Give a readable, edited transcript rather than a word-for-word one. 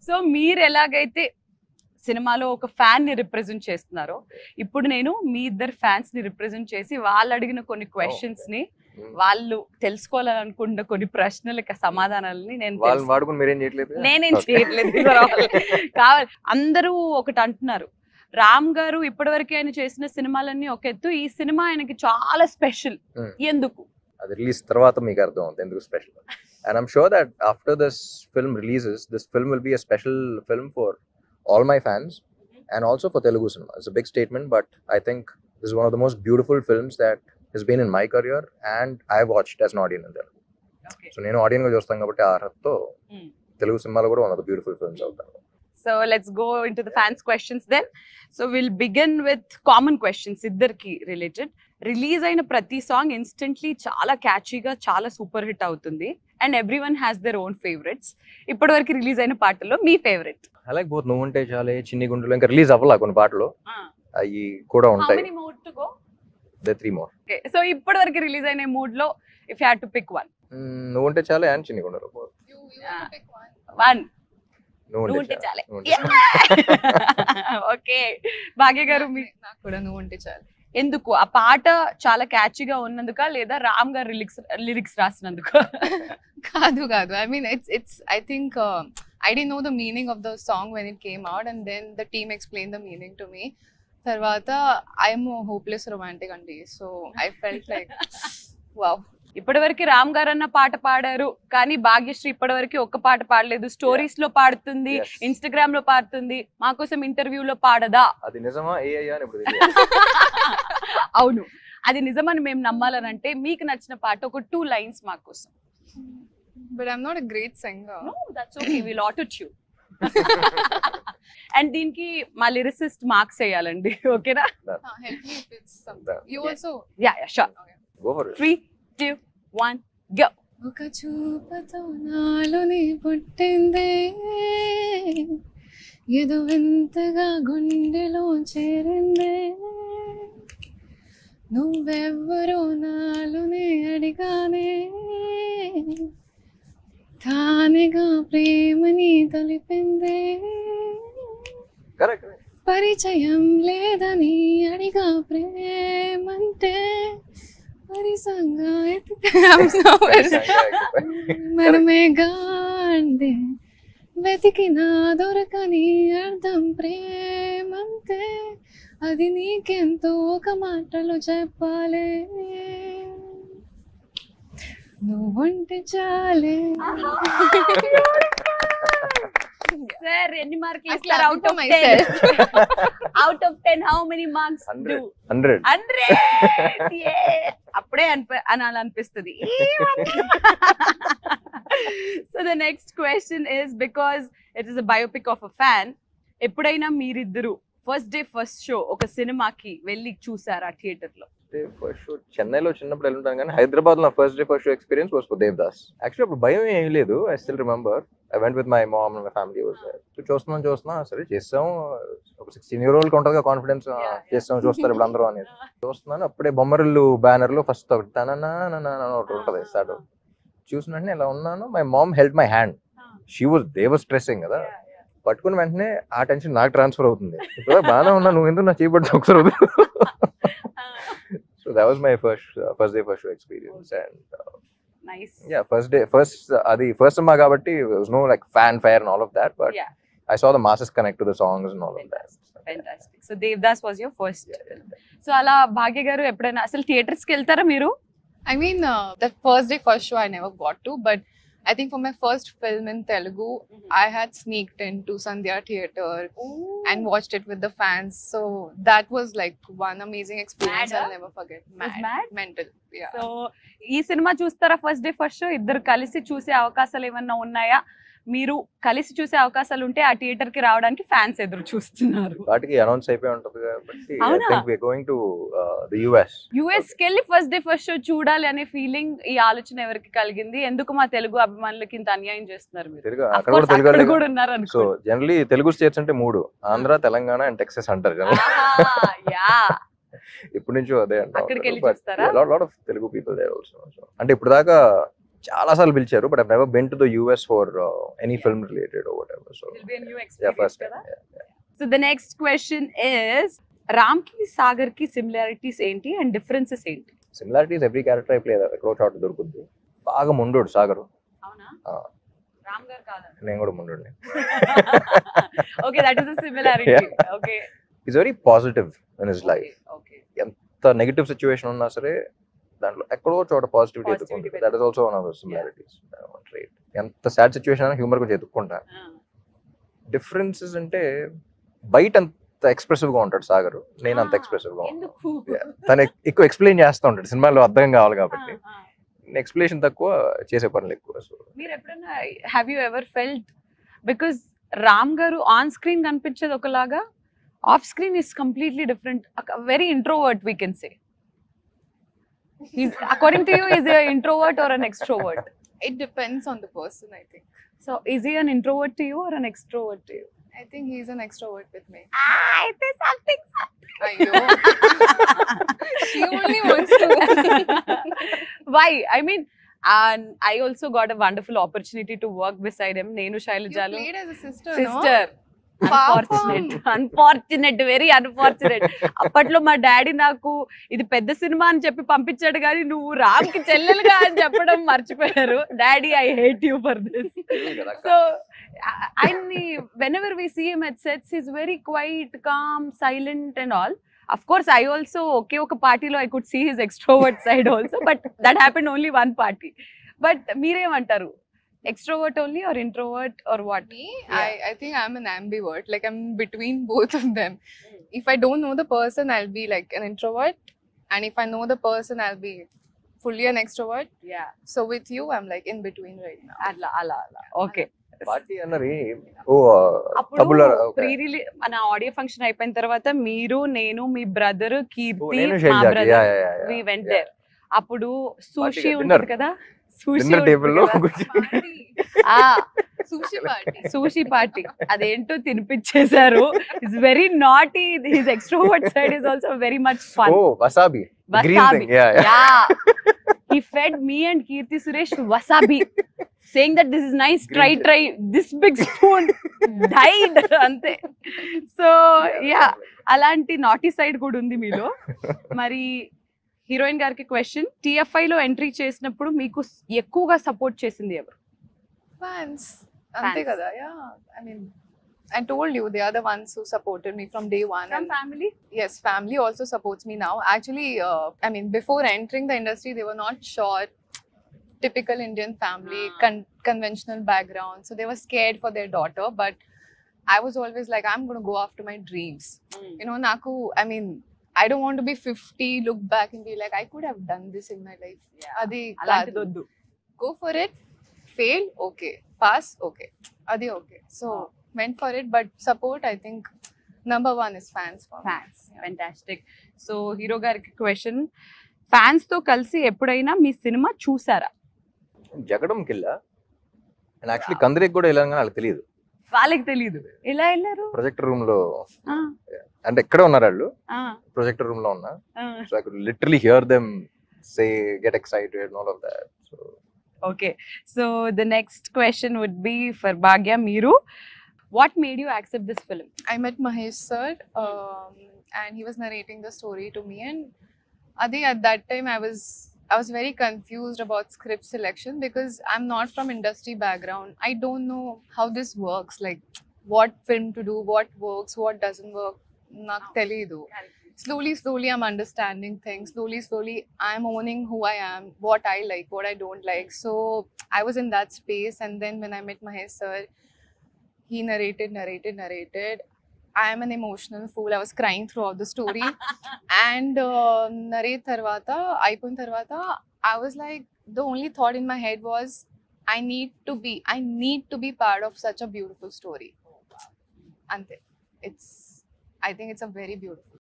So మీరు ఎలాగైతే సినిమాలో ఒక ఫ్యాన్ ని రిప్రజెంట్ చేస్తున్నారో, ఇప్పుడు నేను మీ ఇద్దరు ఫ్యాన్స్ ని రిప్రజెంట్ చేసి వాళ్ళు అడిగిన కొన్ని క్వశ్చన్స్ ని, వాళ్ళు తెలుసుకోవాలనుకున్న కొన్ని ప్రశ్నలకి సమాధానాలని నేనేం చేయట్లేదు. కావాలి అందరూ ఒకటి అంటున్నారు, రామ్ గారు ఇప్పటివరకు ఆయన చేసిన సినిమాలన్నీ ఒక ఎత్తు, ఈ సినిమా ఆయనకి చాలా స్పెషల్. ఎందుకు? అది రిలీజ్ తర్వాత మీకు అర్థం అవుతుంది ఎందుకు special. And I'm sure that after this film releases, this film will be a special film for all my fans and also for Telugu cinema. It's a big statement, but I think this is one of the most beautiful films that has been in my career and I've watched as an audience in Telugu. Okay. So nenu audience ga chustam kabatti aa arhatho Telugu cinema lo kuda one of the beautiful films avutaru. So let's go into the fans questions then. So we'll begin with common questions iddarki related. Release అయిన ప్రతి song instantly చాలా క్యాచీగా చాలా super hit అవుతుంది and everyone has their own favourites. ఇప్పటి వరకు release అయిన పాటల్లో మీ favourite? I like both. నువ్వుంటే చాలే, చిన్ని గుండెలు, ఇంకా రిలీజ్ అవ్వాల కొన్ని పాటలు, అవి కూడా ఉంటాయి. How many more to go? There are 3 more. Okay, so ఇప్పటి వరకు రిలీజ్ అయిన మూడ్ లో if you had to pick one. నువ్వుంటే చాలే and చిన్ని గుండెలు. You pick one. నువ్వుంటే చాలే. ఓకే, భాగ్య గారు నాకు కూడా నువ్వుంటే చాలే. ఎందుకు? ఆ పాట చాలా క్యాచీగా ఉన్నందుక లేదా రామ్ గారు లిరిక్స్ రాసినందుక? కాదు. I mean it's I think I didn't know the meaning of the song when it came out and then the team explained the meaning to me. Tarvata I am a hopeless romantic andi, so I felt like wow. ఇప్పటివరకు రామ్ గారు అన్న పాట పాడారు కానీ భాగ్యశ్రీ ఇప్పటివరకు ఒక్క పాట పాడలేదు. స్టోరీస్ లో పాడుతుంది, ఇన్స్టాగ్రామ్ లో పాడుతుంది, మా కోసం ఇంటర్వ్యూలో పాడదా? అది నిజమా అని ఇప్పుడు అవును, అది నిజమని మేము నమ్మాలనంటే మీకు నచ్చిన పాట ఒక 2 lines మా కోసం. But I'm not a great singer. No, that's okay, we'll auto-tune. And దీనికి మా లిరిసిస్ట్ మార్క్స్ వేయాలండి, ఓకేనా? Help me if it's something. You also? Yeah, sure. Go for it. 3, 2, 1, go. ఒక చూపుతో నాలోని పుట్టిందే, ఏదో వింతగా గుండెలో చేరిందే, నువ్వెవ్వరో నాలోనే అడిగానే, తానేగా ప్రేమని తెలిపిందే, పరిచయం లేదని అడిగా ప్రేమంటే, మనమేగా అందే, వెతికినా దొరకని అర్థం ప్రేమంతే, అది నీకెంతో ఒక మాటలో చెప్పాలే, నువ్వుంటే చాలే. Sir, any mark ister out of 10? Out of 10 how many marks? 100. అప్పుడే అనాలనిపిస్తుంది. So the next question is, because it is a biopic of a fan, ఎప్పుడైనా మీరిద్దరు ఫస్ట్ డే ఫస్ట్ షో ఒక సినిమాకి వెళ్ళి చూసారా థియేటర్ లో? ఫస్ట్ షో చెన్నైలో చిన్నప్పుడు వెళ్ళుంటాను కానీ హైదరాబాద్ లో first day first show experience was for Devdas. Actually అప్పుడు భయం ఏమీ లేదు. I still remember I went with my mom and my family was there. చూస్తున్నా సరే చేస్తాం, ఒక 16-year-old ఉంటుందిగా కాన్ఫిడెన్స్, చేస్తాం చూస్తారు ఇప్పుడు అందరూ అనేది. చూస్తున్నాను అప్పుడే బొమ్మరిల్లు బ్యానర్ లో ఫస్ట్ ఒకటి తననా ఒకటి ఉంటుంది స్టార్ట్. చూసిన వెంటనే ఇలా ఉన్నాను, my mom held my hand, they was stressing కదా, పట్టుకుని వెంటనే ఆ టెన్షన్ నాకు ట్రాన్స్ఫర్ అవుతుంది. ఇప్పుడు బాగానే ఉన్నా, నువ్వు ఎందుకు నా చేయబడి ఒకసారి. So that was my first day first show experience, and nice. Yeah, first cinema kabatti there was no like fanfare and all of that, but yeah, I saw the masses connect to the songs and all of that. Fantastic. So Devdas was your first film. So ala Bhagya garu eppudaina asalu theaters ki veltara meeru? I mean the first day first show I never got to, but I think for my first film in Telugu, I had sneaked into Sandhya Theatre and watched it with the fans. So that was like one amazing experience I'll never forget. Mad? Mental. Yeah. So ee cinema chustara first day first show iddaru kalisi choose avakasalu evanna unnaya? మీరు కలిసి చూసే అవకాశాలు ఉంటే ఆ theatre కి రావడానికి fans ఎదురు చూస్తున్నారు. వాటికి అనౌన్స్ అయిపోయి ఉంటుంది కాబట్టి I think we are going to the US కి వెళ్ళి ఫస్ట్ డే ఫస్ట్ షో చూడాలి అనే ఫీలింగ్, ఈ ఆలోచన ఎవరికి కలిగింది? ఎందుకు మా తెలుగు అభిమానులకి ఇంత అన్యాయం చేస్తున్నారు మీరు? అక్కడ కూడా ఉన్నారు అనుకో. సో జనరల్లీ తెలుగు స్టేట్స్ అంటే 3, ఆంధ్ర, తెలంగాణ అండ్ టెక్సస్ అంటారు. ఇప్పటి నుంచో అదే అంటారు. అక్కడికి వెళ్ళి చూస్తారా? Lot of Telugu people there also. అంటే ఇప్పుడు దాకా చాలా సార్లు పిలిచారు, but I never been to the US for any film related or whatever. So It'll be a new yeah, experience first కదా. time. Yeah. So the next question is, Ram కి సాగర్ కి similarities ఏంటి and differences ఏంటి? Similarities every character play ఎక్కడో చోట దొరుకుద్ది. బాగా ముండోడు సాగరు. అవునా? ఆ, రామ్ గారు కాదా? నేను కూడా ముండోడిని. Okay, that is a similarity. Yeah. Okay. Is very positive in his life. Okay. ఎంత నెగిటివ్ సిచ్యువేషన్ ఉన్నా సరే దాంట్లో ఎక్కడో చోట పాజిటివిటీ Positivity ఎత్తుకుంటుంది. That is also one of the similarities. Right. ఎంత సాడ్ సిచ్యువేషన్ అయినా హ్యూమర్ కొంచెం ఎత్తుక్కుంటా. డిఫరెన్సెస్ అంటే బయట అంత ఎక్స్ప్రెసివ్ గా ఉంటాడు సాగర్, నేను అంత ఎక్స్ప్రెసివ్ గా ఉంటాను. ఎందుకు? తను ఎక్కువ ఎక్స్ప్లెయిన్ చేస్తూ ఉంటాడు, సినిమాలో అర్థం కావాలి కాబట్టి. ఎక్స్ప్లెనేషన్ తక్కువ, చేసే పనులు ఎక్కువ. సో మీరు ఎప్పుడైనా have you ever felt, because Ram garu on screen కనిపించేది ఒకలాగా, off screen is completely different, very introvert we can say. According to you, is a introvert or an extrovert? It depends on the person, I think. So is he an introvert to you or an extrovert to you? I think he's an extrovert with me. అయితే something. Ayyo. She only wants to. Why? I mean, and I also got a wonderful opportunity to work beside him. Nenu You Shailajalu played as a sister, sister. Paapam. Unfortunate, very unfortunate. అప్పట్లో మా daddy నాకు ఇది పెద్ద cinema అని చెప్పి పంపించాడు, కానీ నువ్వు రామ్ కి చెల్లెలుగా అని చెప్పడం మర్చిపోయారు. Daddy, I hate you for this. So ఆయన్ని whenever we see him at sets, he's very quiet, calm, silent and all. Of course, I also okay oka party lo I could see his extrovert side also, but that happened only one party. But మీరేం అంటారు? Extrovert only or introvert or what? Me, I think I'm an ambivert. Like I'm between both of them. If I don't know the person, I'll be like an introvert, and if I know the person, I'll be fully an extrovert. Yeah. So with you, I'm like in between right now. అలా okay. Party అన్నది ఓ అప్పుడు తబుల pre release మన audio function అయిపోయిన తర్వాత మీరు, నేను, మీ బ్రదర్ కీర్తి, నేను మా షైల్జాకి, brother, yeah, yeah, yeah, we went yeah. There. అప్పుడు సూషి Party, ఉంటుంది dinner. కదా, సూషి డిన్నర్ టేబుల్ లో Party. ఆ Sushi party. సూషి పార్టీ అదేంటో తినిపించేశారు. It's very naughty. His extrovert side is also very much fun. ఓ wasabi, green Wasabi. Thing. Yeah yeah. Yeah. He fed me and Kirti Suresh wasabi, saying that this is nice, Green try. This big spoon died. Ante. So yeah, అలాంటి naughty side కూడా ఉంది మీలో. మరి heroine గారికి question, TFI లో entry చేసినప్పుడు మీకు ఎక్కువగా సపోర్ట్ చేసింది ఎవరు? Fans. Fans. Ante kada, yeah. I mean, I told you they are the ones who supported me from day one. From And family? yes, family also supports me now. Actually, I mean, before entering the industry, they were not sure. Typical Indian family, conventional background. So they were scared for their daughter. But I was always like, I'm going to go after my dreams. You know, Naku, I mean, I don't want to be 50, look back and be like, I could have done this in my life. Adi అలాంటిది kaadu. వద్దు. Go for it. Fail, okay. Pass, okay. Adi okay. So went for it. But support, I think, number one is fans for me. Fans. Fantastic. So hero గారికి question, fans తో కలిసి ఎప్పుడైనా మీ cinema చూసారా? జగడం కిల్ల. And actually కందరికి కూడా వెళ్ళాను కానీ వాళ్ళకి తెలియదు. వాళ్ళకి తెలియదు. ఎలా వెళ్ళారు? ప్రొజెక్టర్ రూమ్ లో, ఆ, అంటే ఎక్కడే ఉన్నారు వాళ్ళు, ఆ, ప్రొజెక్టర్ రూమ్ లో ఉన్నా. ఆ. So I could literally here them say get excited and all of that. So Okay, so the next question would be for Bhagya Meeru. What made you accept this film? I met Mahesh sir, and he was narrating the story to me. And Adi, at that time, I was very confused about script selection because I'm not from industry background. I don't know how this works, like what film to do, what works, what doesn't work. Nak telidu. Slowly I'm understanding things. Slowly I'm owning who I am, what I like, what I don't like. So I was in that space, and then when I met Mahesh sir, he narrated. I am an emotional fool. I was crying throughout the story. And narrate tarvata, aipun tarvata, I was like, the only thought in my head was, I need to be part of such a beautiful story. Ante. I think it's a very beautiful